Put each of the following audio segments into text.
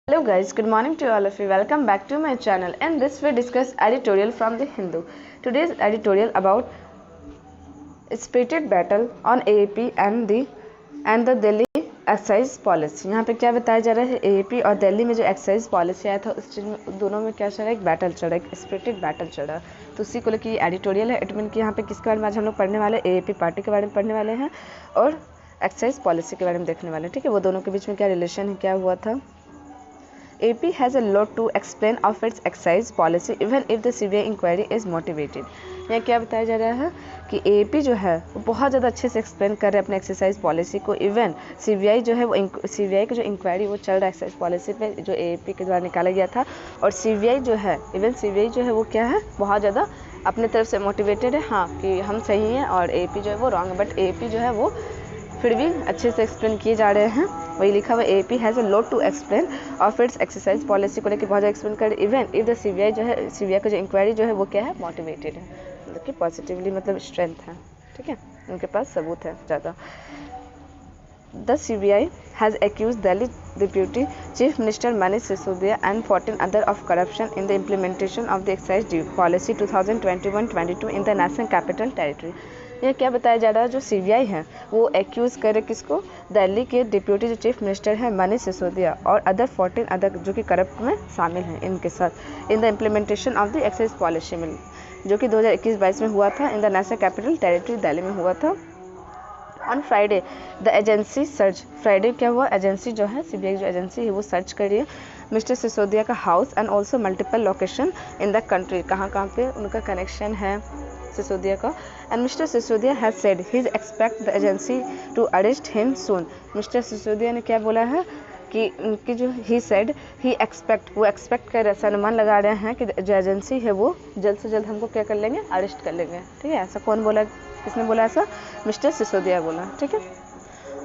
Hello guys, good morning to all of you. Welcome back to my channel. And this we discuss editorial from the Hindu. Today's editorial about spirited battle on AAP and the Delhi excise policy. यहाँ पे क्या बताया जा रहा है, AAP और दिल्ली में जो एक्साइज पॉलिसी आया था उस चीज़ में दोनों में क्या चल रहा है, एक बैटल चल रहा है, एक स्पिरिटेड बैटल चल रहा है। तो उसी को लेकर ये एडिटोरियल है। इट मीन कि यहाँ पे किसके बारे में आज हम लोग पढ़ने वाले, AAP पार्टी के बारे में पढ़ने वाले हैं और एक्साइज पॉलिसी के बारे में देखने वाले हैं। ठीक है, वो दोनों के बीच में क्या रिलेशन है, क्या हुआ था। AP has a lot to explain of its excise policy even if the CBI inquiry is motivated। यहाँ क्या बताया जा रहा है कि AP जो है वो बहुत ज़्यादा अच्छे से एक्सप्लेन कर रहे हैं अपने एक्सरसाइज पॉलिसी को। इवन CBI जो है वो CBI की जो इंक्वायरी वो चल रहा है एक्सरसाइज पॉलिसी पे जो AAP के द्वारा निकाला गया था। और CBI जो है, इवन CBI जो है वो क्या है, बहुत ज़्यादा अपने तरफ से मोटिवेटेड है, हाँ कि हम सही हैं और AP जो है वो रॉन्ग है। बट AP जो है वो फिर भी अच्छे से एक्सप्लेन किए जा रहे हैं। वही लिखा हुआ AP has a lot to explain of its exercise policy को लेकर बहुत ज़्यादा एक्सप्लेन कर। इवन इफ द CBI जो है, CBI का जो इंक्वायरी जो है वो क्या है, मोटिवेटेड है, मतलब कि पॉजिटिवली, मतलब स्ट्रेंथ है। ठीक है, उनके पास सबूत है ज़्यादा। The CBI has accused Delhi Deputy Chief Minister Manish Sisodia and 14 others of corruption in the implementation of the excise policy 2021-22 in the National Capital Territory। ये क्या बताया जा रहा है, जो CBI है वो एक्यूज़ करे किसको, दिल्ली के डिप्यूटी जो चीफ मिनिस्टर है मनीष सिसोदिया और अदर 14 अदर जो कि करप्ट में शामिल हैं इनके साथ, इन the implementation of the excise policy में, जो कि 2021-22 में हुआ था, in the national capital territory Delhi में हुआ था। On Friday the agency search, Friday क्या हुआ, एजेंसी जो है CBI जो एजेंसी है वो सर्च करी है मिस्टर सिसोदिया का house and also multiple location in the country, कहाँ कहाँ पे उनका कनेक्शन है सिसोदिया का। And mister Sisodia has said he is expect the agency to arrest him soon. Mister Sisodia ने क्या बोला है कि उनकी जो ही सेड ही एक्सपेक्ट, वो एक्सपेक्ट कर रहे हैं, अनुमान लगा रहे हैं कि जो एजेंसी है वो जल्द से जल्द हमको क्या कर लेंगे, अरेस्ट कर लेंगे। ठीक है, ऐसा कौन बोला, किसने बोला ऐसा, मिस्टर सिसोदिया बोला। ठीक है।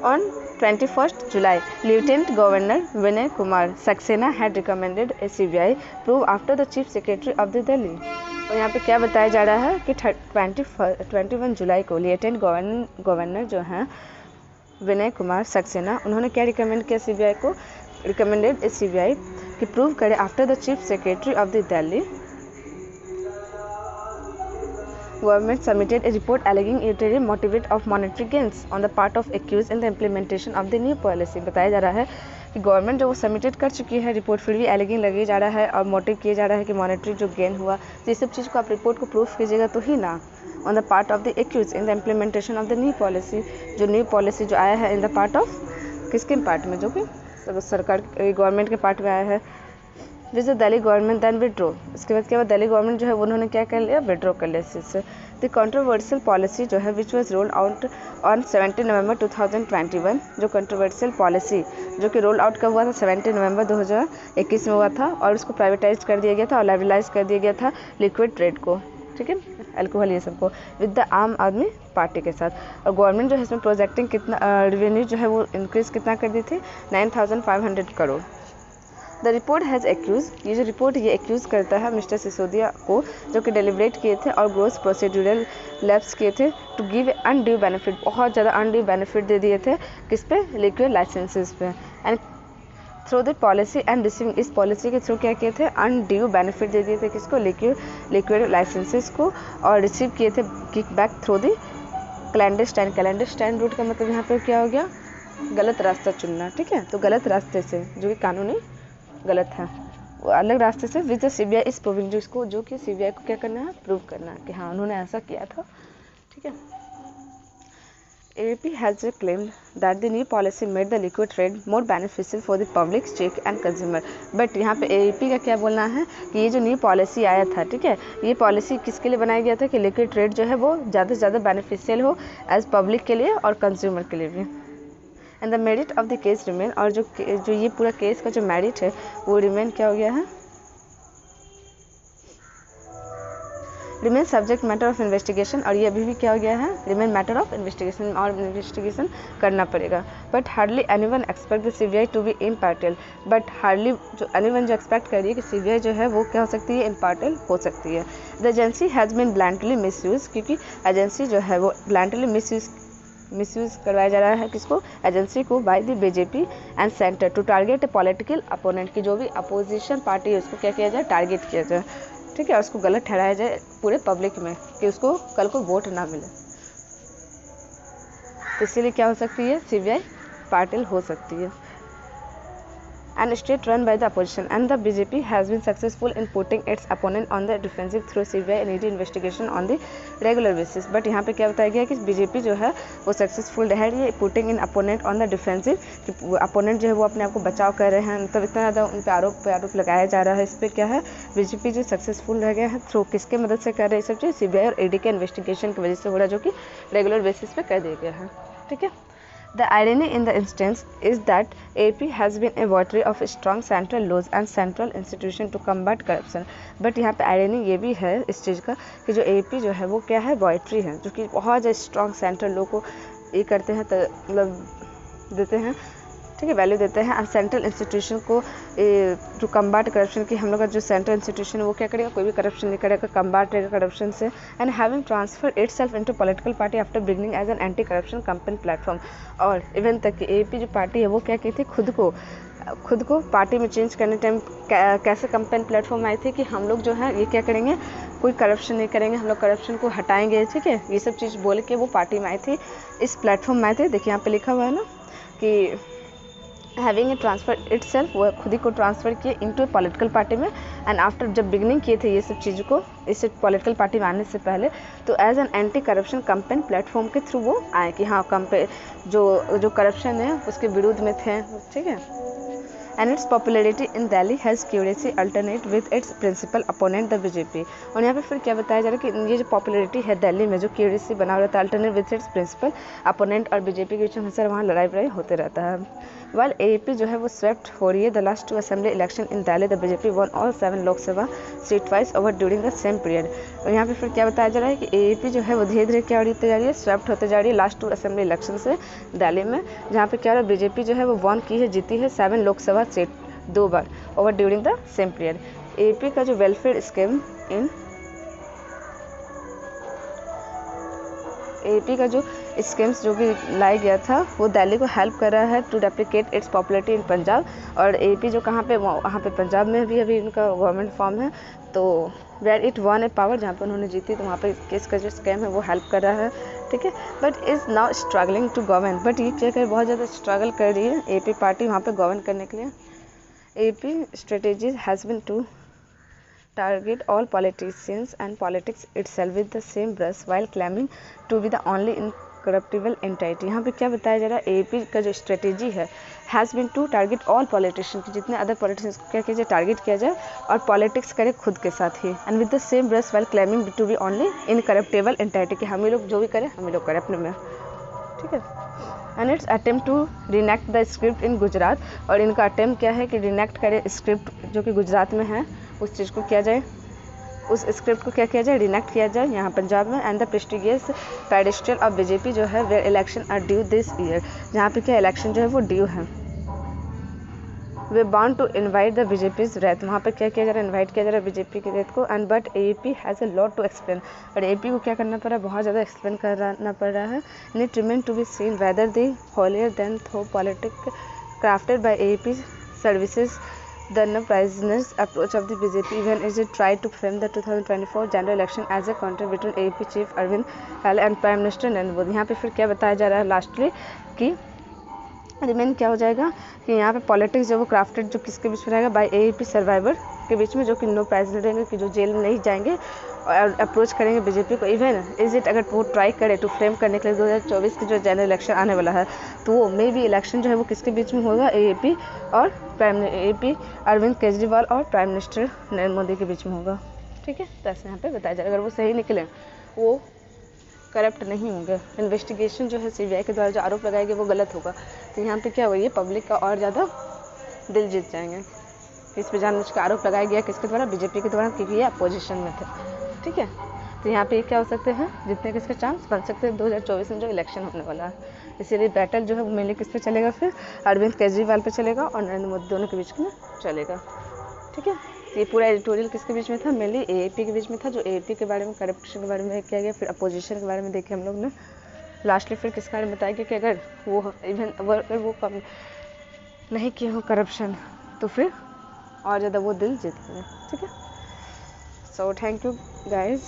On 21st July, Lieutenant Governor Vinay Kumar Saxena had recommended a CBI probe after the Chief Secretary of the Delhi। और यहाँ पे क्या बताया जा रहा है कि 21 जुलाई को लेफ्टिनेंट गवर्नर जो हैं विनय कुमार सक्सेना, उन्होंने क्या रिकमेंड किया CBI को, रिकमेंडेड ए CBI कि प्रूव करे after the chief secretary of the Delhi Government submitted a report alleging ulterior motive of monetary gains on the part of accused in the implementation of the new policy। बताया जा रहा है कि government जो वो submitted कर चुकी है रिपोर्ट, फिर भी एलिगिंग लगी जा रहा है और मोटिव किया जा रहा है कि मॉनेटरी जो गेन हुआ, तो ये सब चीज़ को आप रिपोर्ट को प्रूफ कीजिएगा तो ही ना। On the part of the accuse in the implementation of the new policy, जो न्यू पॉलिसी जो आया है इन द पार्ट ऑफ, किसके पार्ट में, जो कि सरकार गवर्नमेंट के पार्ट में आया है, जिससे दिल्ली गवर्नमेंट दैन विड्रो। इसके बाद क्या हुआ, दिल्ली गवर्नमेंट जो है उन्होंने क्या कर लिया, विड्रॉ कर लिया इस चीज़ से। द कंट्रोवर्शियल पॉलिसी जो है which was roll out on 17 नवंबर 2021, जो कंट्रोवर्शियल पॉलिसी जो कि रोल आउट कब हुआ था, 17 नवंबर 2021 में हुआ था, और उसको प्राइवेटाइज कर दिया गया था और लाइबलाइज कर दिया गया था लिक्विड ट्रेड को, ठीक है, अल्कोहल ये सबको, विद द आम आदमी पार्टी के साथ। और गवर्नमेंट जो है इसमें प्रोजेक्टिंग कितना रेवेन्यू जो है वो इंक्रीज़ कितना कर दी थी, 9,500 crore. The report has accuse, ये जो रिपोर्ट ये एक्यूज़ करता है मिस्टर सिसोदिया को, जो कि डेलिब्रेट किए थे और ग्रोस प्रोसीड्यूरल लैप्स किए थे टू गिव अनड्यू बेनिफिट, बहुत ज़्यादा अनड्यू बेनिफिट दे दिए थे किस पे, लिक्विड लाइसेंसेस पे। And through the policy and receiving, इस पॉलिसी के थ्रू क्या किए थे, अनड्यू बेनिफिट दे दिए थे किसको, लिक्विड लाइसेंसेस को, और रिसीव किए थे kickback through the clandestine. Clandestine route का मतलब यहाँ पे क्या हो गया, गलत रास्ता चुनना। ठीक है, तो गलत रास्ते से जो कि कानूनी गलत है, वो अलग रास्ते से विद द CBI इस प्रूविंग, जो कि CBI को क्या करना है, प्रूव करना है कि हाँ उन्होंने ऐसा किया था। ठीक है। AAP has claimed that the new policy made the liquid trade more beneficial for the public, state and consumer। But यहाँ पे AAP का क्या बोलना है कि ये जो न्यू पॉलिसी आया था, ठीक है, ये पॉलिसी किसके लिए बनाया गया था कि लिक्विड ट्रेड जो है वो ज़्यादा से ज़्यादा बेनिफिशियल हो एज पब्लिक के लिए और कंज्यूमर के लिए भी। And the merit of the case remain, और जो ये पूरा केस का जो मेरिट है वो रिमेन क्या हो गया है, remain subject matter of investigation, और ये अभी भी क्या हो गया है, रिमेन मैटर ऑफ इन्वेस्टिगेशन, और इन्वेस्टिगेशन करना पड़ेगा। But hardly anyone expect the CBI to be impartial, but hardly जो एनीवन जो एक्सपेक्ट कर रही है कि CBI जो है वो क्या हो सकती है, इम्पार्टियल हो सकती है। The agency has been blandly misuse, क्योंकि एजेंसी जो है वो ब्लैंडली मिसयूज मिसयूज करवाया जा रहा है किसको, एजेंसी को, by the BJP and centre to target a political opponent की जो भी अपोजिशन पार्टी है उसको क्या किया जाए, टारगेट किया जाए, ठीक है, उसको गलत ठहराया जाए पूरे पब्लिक में कि उसको कल को वोट ना मिले। तो इसीलिए क्या हो सकती है, सीबीआई पाटिल हो सकती है। And state run by the opposition and the BJP has been successful in putting its opponent on the defensive through CBI and ED investigation on the regular basis। But यहाँ पे क्या बताया गया कि बीजेपी जो है वो सक्सेसफुल है ये putting in opponent on the defensive, कि अपोनेंट जो है वो अपने आप को बचाव कर रहे हैं, मतलब इतना ज़्यादा उन पर आरोप लगाया जा रहा है। इस पर क्या है, बीजेपी जो सक्सेसफुल रह गया है थ्रू किसके मदद से कर रहे हैं सब चीज़, CBI और ED के इन्वेस्टिगेशन की वजह से हो रहा है, जो कि रेगुलर बेसिस पे कर दिया गया है, ठीक है। The irony in the instance is that AP has been a votary of strong central laws and central institution to combat corruption। But यहाँ पे irony ये भी है इस चीज़ का कि जो AP जो है वो क्या है, वॉटरी है, जो कि बहुत ज़्यादा स्ट्रॉन्ग सेंट्रल लॉ को ये करते हैं, तो मतलब देते हैं, ठीक है, वैल्यू देते हैं। और सेंट्रल इंस्टीट्यूशन को टू कम्बाट करप्शन की, हम लोग का जो सेंट्रल इंस्टीट्यूशन है वो क्या करेगा, कोई भी करप्शन नहीं करेगा, कम्बाट रहेगा करप्शन से। And having transfer itself into political party after beginning as an anti corruption campaign platform. और इवन तक कि AP जो पार्टी है वो क्या की थी, खुद को पार्टी में चेंज करने टाइम कैसे कैंपेन प्लेटफॉर्म आई थी कि हम लोग जो है ये क्या करेंगे, कोई करप्शन नहीं करेंगे, हम लोग करप्शन को हटाएंगे, ठीक है, ये सब चीज़ बोल के वो पार्टी में आई थी, इस प्लेटफॉर्म में आए थे। देखिए यहाँ पे लिखा हुआ है ना कि having a transfer it self, वो खुद ही को ट्रांसफ़र किए इनटू पॉलिटिकल पार्टी में। एंड आफ्टर जब बिगनिंग किए थे ये सब चीज़ों को, इस पॉलिटिकल पार्टी में आने से पहले, तो as an anti corruption campaign platform के थ्रू वो आए कि हाँ जो करप्शन है उसके विरुद्ध में थे, ठीक है। And its popularity in Delhi has accuracy alternate with its principal opponent the BJP. और यहाँ पे फिर क्या बताया जा रहा है कि ये जो पॉपुलरिटी है दिल्ली में, जो क्यूरेसी बना हुआ रहता है alternate with its principal opponent, और बीजेपी के बीच में हमेशा वहाँ लड़ाई होते रहता है। वाल AP जो है वो स्वेप्ट हो रही है the last 2 assembly election in Delhi, the BJP one all 7 Lok Sabha seat wise over during the same period. और यहाँ पे फिर क्या बताया जा रहा है कि AP जो है वो धीरे धीरे क्या होती जा रही है, स्वेप्ट होते जा रही है लास्ट 2 असेंबली इलेक्शन से दिल्ली में, जहाँ पे क्या हो रहा है, बीजेपी जो है वो वन की है, जीती है 7 Lok Sabha seat 2 bar over during the same period. AP का जो वेलफेयर स्कीम इन AP का जो स्कीम्स जो भी लाया गया था वो दिल्ली को हेल्प कर रहा है टू रेप्लिकेट इट्स पॉपुलरिटी इन पंजाब। और AP जो कहाँ पे, वहाँ पे पंजाब में भी अभी उनका गवर्नमेंट फॉर्म है, तो where it won a power, जहाँ पर उन्होंने जीती, तो वहाँ पे इसका जो स्कीम है वो हेल्प कर रहा है, ठीक है। But is now struggling to govern, but ये क्या कर बहुत ज़्यादा स्ट्रगल कर रही है AP पार्टी वहाँ पर गवर्न करने के लिए। AP strategy has been to target all politicians and politics itself with the same brush while claiming to be the only incorruptible entity। यहाँ पे क्या बताया जा रहा है, AP का जो स्ट्रेटेजी है has been to target all politician, की जितने अदर पॉलिटिशियंस को क्या किया जाए, टारगेट किया जाए और पॉलिटिक्स करे खुद के साथ ही, and with the same brush while claiming to be only incorruptible entity, कि हम ही लोग जो भी करें हम ही लोग करें अपने में, ठीक है। And its attempt to reenact the script in Gujarat, और इनका अटेम्प्ट क्या है कि रिनेक्ट करे स्क्रिप्ट जो कि गुजरात में है, उस चीज़ को किया जाए, उस स्क्रिप्ट को क्या किया जाए, रिनेक्ट किया जाए यहाँ पंजाब में। And the prestigious pedestal of BJP जो है where election are due this year, जहाँ पे क्या इलेक्शन जो है वो ड्यू है, वे bound to invite the BJP's wrath, वहाँ पे क्या किया जा रहा है, इन्वाइट किया जा रहा है बीजेपी के रेथ को। And but AP has a lot to explain, और AP को क्या करना पड़ रहा है, बहुत ज़्यादा एक्सप्लेन करना पड़ रहा है। Need remain to be seen whether the holier than thou politic crafted by AP services the no-prisoners approach of the BJP when it tried to frame the 2024 general election as a contest between AP chief Arvind Kejriwal and Prime Minister Narendra Modi. यहाँ पे फिर क्या बताया जा रहा है lastly कि remain क्या हो जाएगा कि यहाँ पे पॉलिटिक्स जो वो क्राफ्टेड जो किसके बीच में रहेगा, बाय AP सर्वाइवर के बीच में, जो कि नो प्राइजनर रहेंगे, कि जो जेल में नहीं जाएंगे और अप्रोच करेंगे बीजेपी को। इवन इज इट अगर वो ट्राई करे टू फ्रेम करने के लिए 2024 की जो जनरल इलेक्शन आने वाला है, तो वो मे भी इलेक्शन जो है वो किसके बीच में होगा, AP और AP अरविंद केजरीवाल और प्राइम मिनिस्टर नरेंद्र मोदी के बीच में होगा, ठीक है। तो ऐसे यहाँ पे बताया जाएगा, अगर वो सही निकले, वो करप्ट नहीं होंगे, इन्वेस्टिगेशन जो है CBI के द्वारा जो आरोप लगाएंगे वो गलत होगा, तो यहाँ पे क्या होगा, ये पब्लिक का और ज़्यादा दिल जीत जाएंगे। इस पर जानबूझ का आरोप लगाया गया किसके द्वारा, बीजेपी के द्वारा, क्योंकि ये अपोजिशन में थे, ठीक है। तो यहाँ पे क्या हो सकते हैं, जितने किसके चांस बन सकते हैं 2024 में जो इलेक्शन होने वाला है। इसीलिए बैटल जो है वो मेनली किस पे चलेगा, फिर अरविंद केजरीवाल पे चलेगा और नरेंद्र मोदी दोनों के बीच में चलेगा, ठीक है। ये पूरा एडिटोरियल किसके बीच में था, मेनली AP के बीच में था, जो AP के बारे में, करप्शन के बारे में किया गया, फिर अपोजिशन के बारे में देखे हम लोग ने, लास्टली फिर किसका बारे में बताएगी कि अगर वो इवन अगर वो कम नहीं किया हो करप्शन तो फिर और ज़्यादा वो दिल जीत लेंगे। ठीक है, सो थैंक यू गाइज।